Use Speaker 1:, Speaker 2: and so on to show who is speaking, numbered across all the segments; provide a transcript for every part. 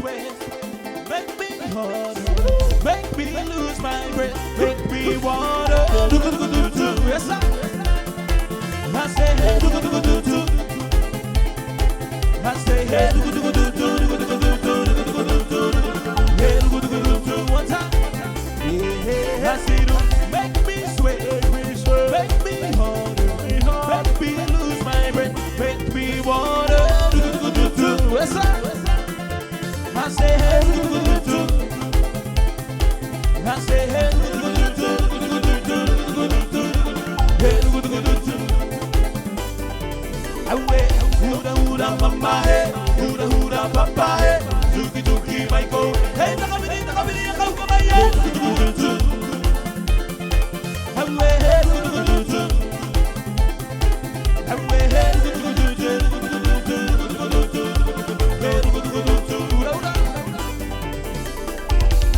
Speaker 1: sweat, make me harder, make me lose my breath, make me water. Yes, sir. I say, hey, I say, hey, one time. I say, make me sweat, make me harder, make me lose my breath, make me water. Yes, sir. I say, hey, I say, hey, huda mama hey, huda papa hey, zuki zuki Michael, hey nakabili akaw kamay hey,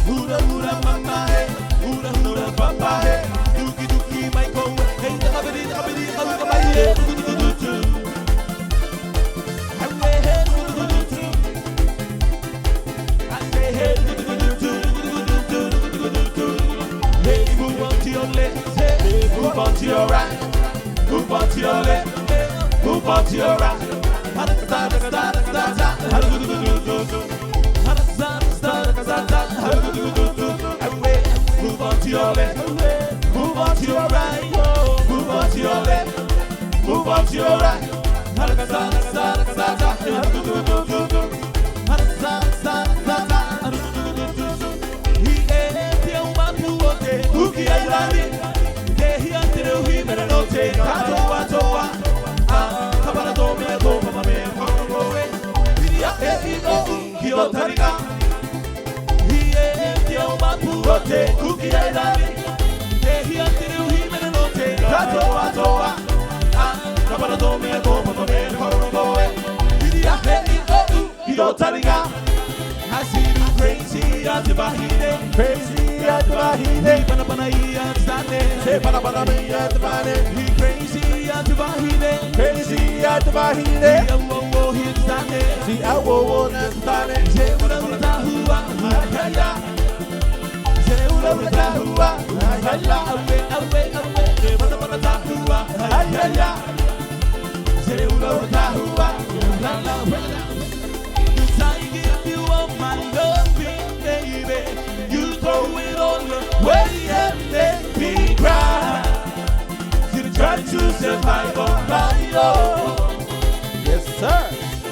Speaker 1: huda mama hey, huda papa hey, zuki zuki Michael, hey nakabili akaw kamay hey. Move on to your right, move on to your left, move on to your right. Move on to your left, move on to your right, move on to your left, move on to your right. I see you crazy at the bahine, crazy at the bahine. Say panapana at the bahine. He crazy at the bahine, crazy at the bahine. See I will not stand it. Say ula ula hua, haya. Say ula ula hua, haya. Away. Say panapana hua, haya. Say ula ula hua, haya. I give you all my loving, baby. You throw it all away and make me cry. You try to survive on my own. Yes, sir.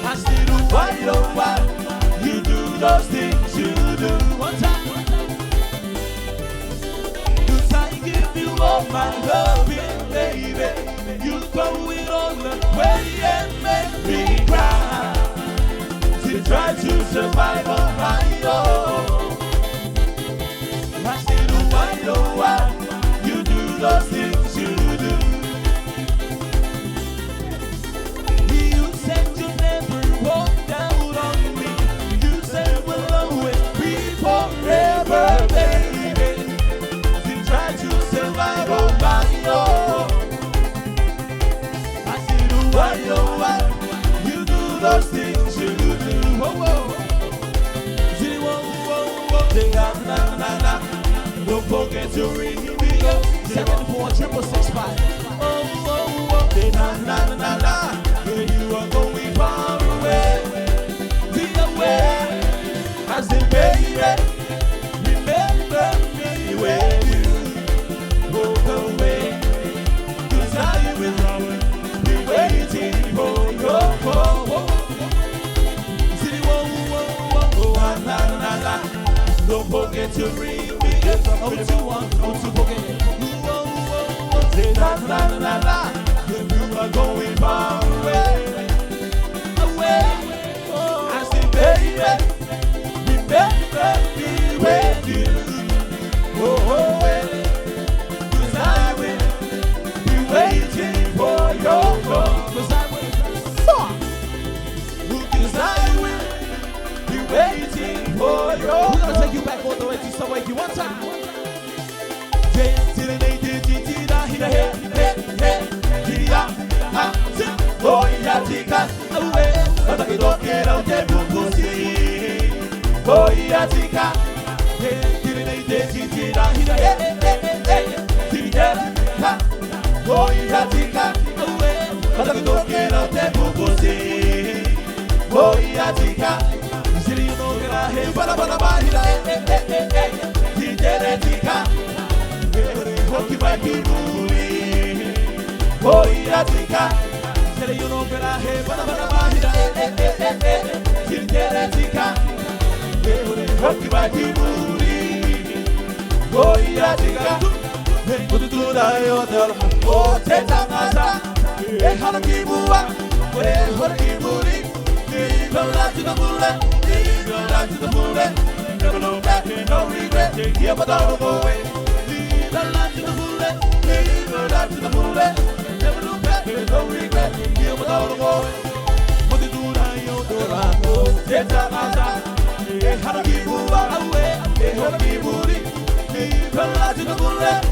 Speaker 1: I still do why you do those things you do. One time. 'Cause I give you all my loving, baby. You throw it all away and make me cry. Try to survive on my own. I still do why you do those things you do. You said you never walked out on me. You said we'll always be forever, baby. You try to survive on my own. I still do why you do those things you do. Don't forget to ring me up 74665. You are going far away. Be away. I said, baby, remember me when you walk away. 'Cause I will always be waiting for your call. Don't forget to ring me. Oh, to forget. Say la. You are going far away. I say, baby, remember me when you go away. 'Cause I will be waiting for your call. 'Cause I will be waiting for your call. We're gonna take you back all the way to somewhere you want time. Oh, yeah, tika away. But I don't get out there, Boyatika, Tira, Tira, Boyatika, Patagonia, Tebuzi, Boyatika, Zilino, Banabahira, Tijeretika, Hoki Bakiburi, Boyatika, Zilino, Banabahira, Tijeretika, Hoki Bakiburi, Boyatika. Kututura yodel, o tetangasa, hanakibuwa, hanakiburi, live to the bullet, live to the bullet, never look back, no regret, give a dog away, live to the bullet, live to the bullet, never look back, no regret, give a dog away. Kututura yodel, o tetangasa, hanakibuwa, hanakiburi, live to the bullet.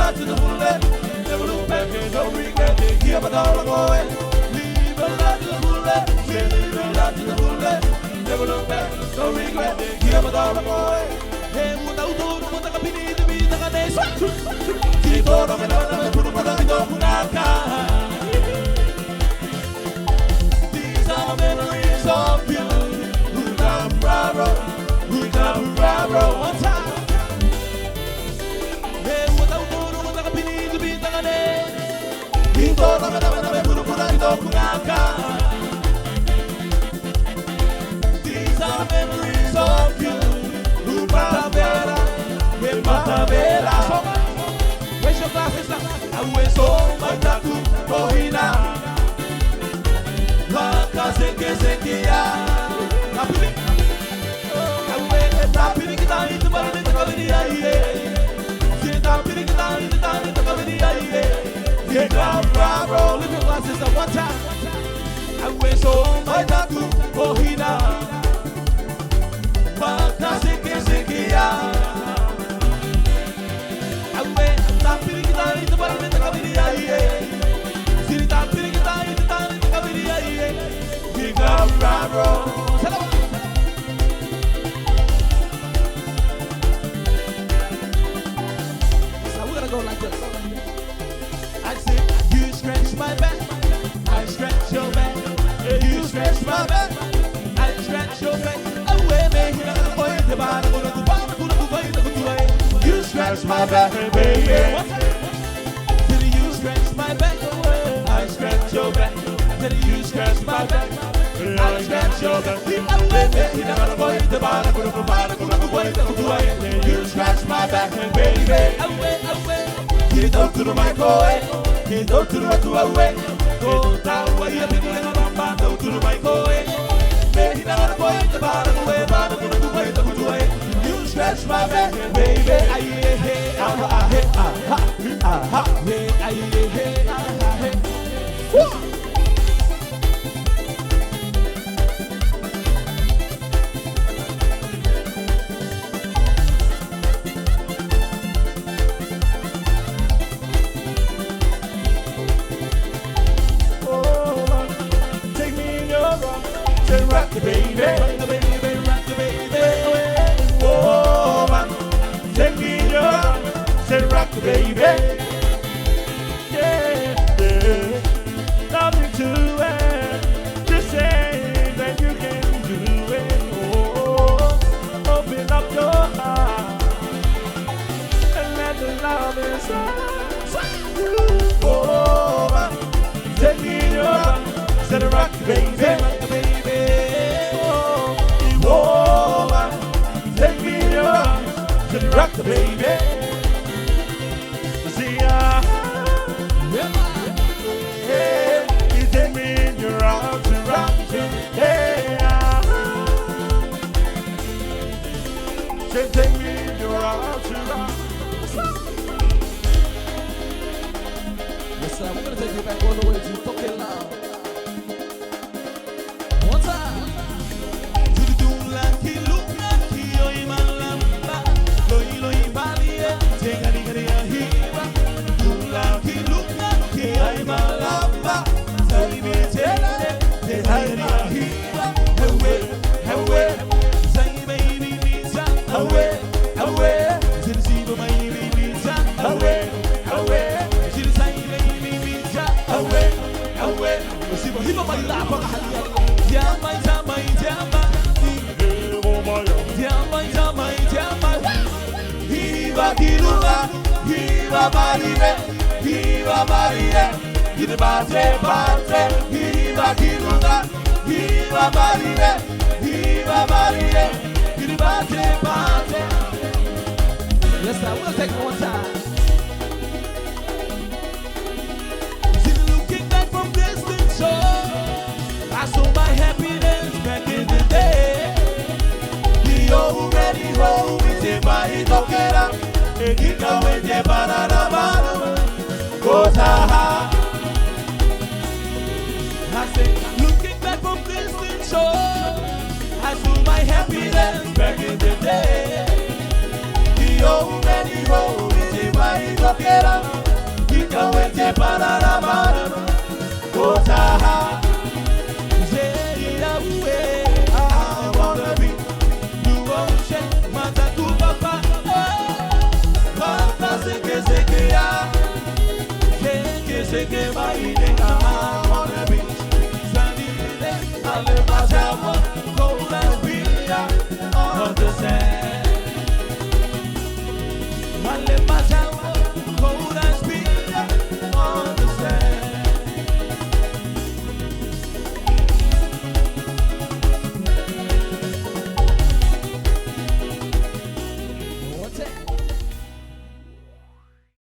Speaker 1: To the bullet, never look back and no regret. Give a dollar away. Leave a lot to the bullet. Leave a lot to the bullet. Never look back, no regret. Give a dollar away. Hey, what I do, what I can be to be the nation. See, for me, I'm put on the door. These are memories of you. Who come, Bravo, one time. These are memories of you. Matavera, raise your glasses up. I went so much to Kohina. Laka Sekia. I went tapping it down into the Cavity. Sit down, putting it down into the Cavity. Lift your glasses up one time. I went so much to Kohina. Laka Sekia. I went tapping it down into the Cavity. Sit down, putting it down into the Cavity. Pick up, Bravo. Go like this. I say, you stretch my back, I stretch your back. You stretch my back, I stretch your back. Away, baby, you stretch my back, baby. Till you stretch my back, I stretch your back. Till you stretch my back, I stretch your back. You stretch my back, baby. Get up to the microwave, get up to the microwave. Go down where you're picking on the bando to the microwave. Baby, now I'm going to the way. You stretch my back, baby. Rock the baby, rock the baby, rock the baby. Oh, man, take me in your arms, say rock the baby. Yeah, nothing to it, just say that you can do it. Oh, open up your heart and let the love inside. Oh, man, take me in your arms, say rock the baby. Rock the baby. See ya. Hey, you take me in your arms and rock me. Hey, take me in your arms and rock me. Yes, sir. We're gonna take you back all the way to Tokelau. Viva Maria, Viva Maria, Viva Padre, Viva Kiruda, Viva Maria, Viva Maria, Viva Padre. Yes, I will take one time. See, looking back from distant shore, I saw my happiness back in the day. The old ready road with the body together. Ekika wende banana banana Kotaha. I say, looking back from distant shore, I saw my happiness back in the day. The old ready road with the body together. Ekika wende banana banana